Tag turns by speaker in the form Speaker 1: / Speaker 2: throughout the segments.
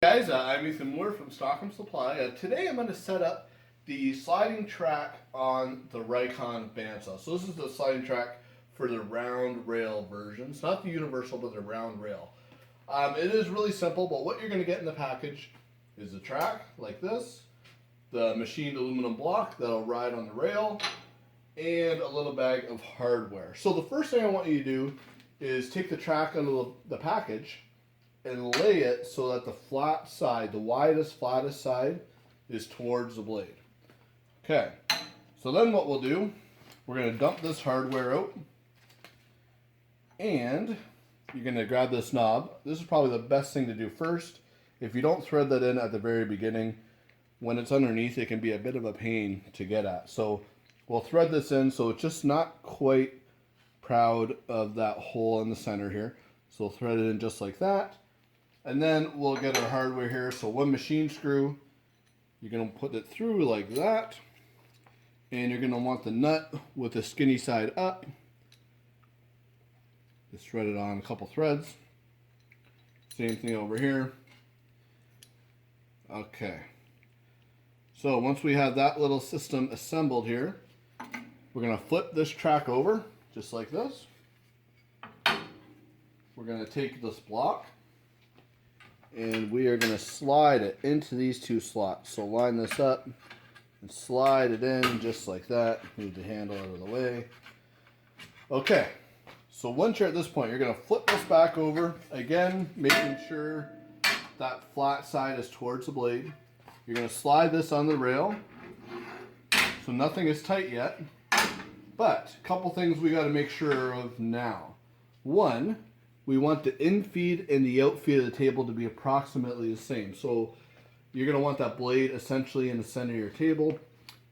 Speaker 1: Guys, I'm Ethan Moore from Stockroom Supply. Today I'm going to set up the sliding track on the Rikon bandsaw. So this is the sliding track for the round rail version. It's not the universal, but the round rail. It is really simple, but what you're going to get in the package is a track like this, the machined aluminum block that'll ride on the rail, and a little bag of hardware. So the first thing I want you to do is take the track out of the package and lay it so that the flat side, the widest, flattest side, is towards the blade. Okay, so then what we'll do, we're going to dump this hardware out, and you're going to grab this knob. This is probably the best thing to do first. If you don't thread that in at the very beginning, when it's underneath, it can be a bit of a pain to get at. So we'll thread this in so it's just not quite proud of that hole in the center here. So we'll thread it in just like that. And then we'll get our hardware here. So one machine screw, you're going to put it through like that. And you're going to want the nut with the skinny side up. Just thread it on a couple threads. Same thing over here. Okay. So once we have that little system assembled here, we're going to flip this track over just like this. We're going to take this block and we are going to slide it into these two slots. So line this up and slide it in just like that. Move the handle out of the way. Okay, so once you're at this point, you're going to flip this back over, again, making sure that flat side is towards the blade. You're going to slide this on the rail, so nothing is tight yet, but a couple things we got to make sure of now. One, we want the in feed and the out feed of the table to be approximately the same. So you're going to want that blade essentially in the center of your table.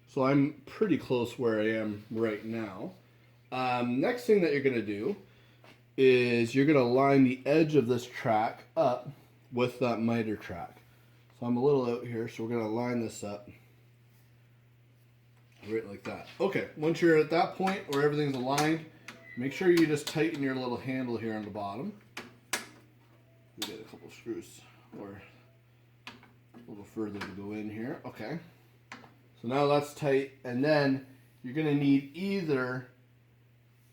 Speaker 1: So I'm pretty close where I am right now. Next thing that you're going to do is you're going to line the edge of this track up with that miter track. So I'm a little out here, so we're going to line this up right like that. Okay, once you're at that point where everything's aligned, make sure you just tighten your little handle here on the bottom. We get a couple screws or a little further to go in here. Okay. So now that's tight, and then you're going to need either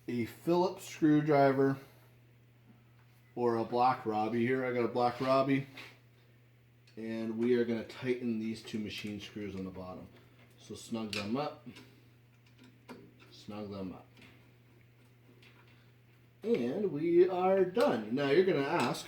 Speaker 1: a Phillips screwdriver or a black Robbie here. I got a black Robbie, and we are going to tighten these two machine screws on the bottom. So snug them up, snug them up. And we are done. Now you're going to ask,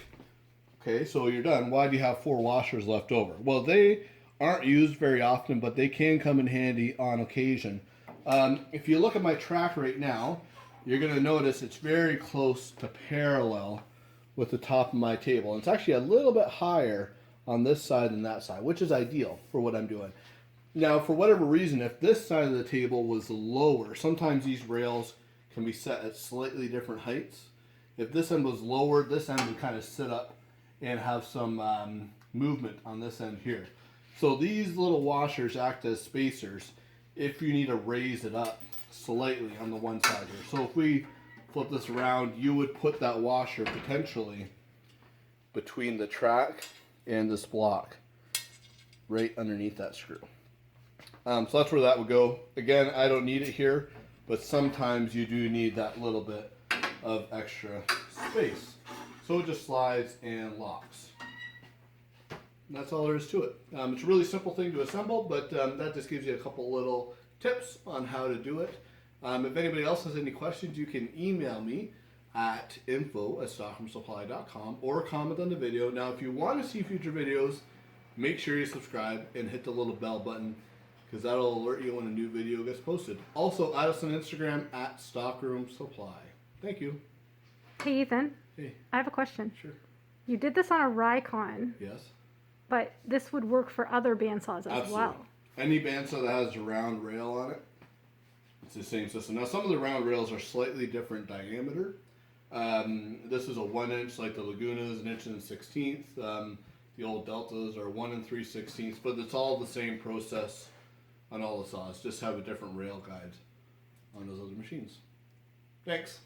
Speaker 1: okay, so you're done. Why do you have 4 washers left over? Well, they aren't used very often, but they can come in handy on occasion. If you look at my track right now, you're going to notice it's very close to parallel with the top of my table. And it's actually a little bit higher on this side than that side, which is ideal for what I'm doing. Now, for whatever reason, if this side of the table was lower, sometimes these rails can be set at slightly different heights. If this end was lower, this end would kind of sit up and have some movement on this end here. So these little washers act as spacers if you need to raise it up slightly on the one side here. So if we flip this around, you would put that washer potentially between the track and this block right underneath that screw. So that's where that would go. Again, I don't need it here, but sometimes you do need that little bit of extra space. So it just slides and locks. And that's all there is to it. It's a really simple thing to assemble, but that just gives you a couple little tips on how to do it. If anybody else has any questions, you can email me at info@stockroomsupply.com or comment on the video. Now, if you want to see future videos, make sure you subscribe and hit the little bell button, because that'll alert you when a new video gets posted. Also, add us on Instagram at Stockroom Supply. Thank you.
Speaker 2: Hey, Ethan.
Speaker 1: Hey.
Speaker 2: I have a question.
Speaker 1: Sure.
Speaker 2: You did this on a Rikon,
Speaker 1: Yes.
Speaker 2: but this would work for other bandsaws as
Speaker 1: Absolutely.
Speaker 2: well.
Speaker 1: Any bandsaw that has a round rail on it, it's the same system. Now, some of the round rails are slightly different diameter. This is a 1 inch, like the Lagunas, 1 1/16. The old Deltas are 1 3/16, but it's all the same process on all the saws. Just have a different rail guide on those other machines. Thanks.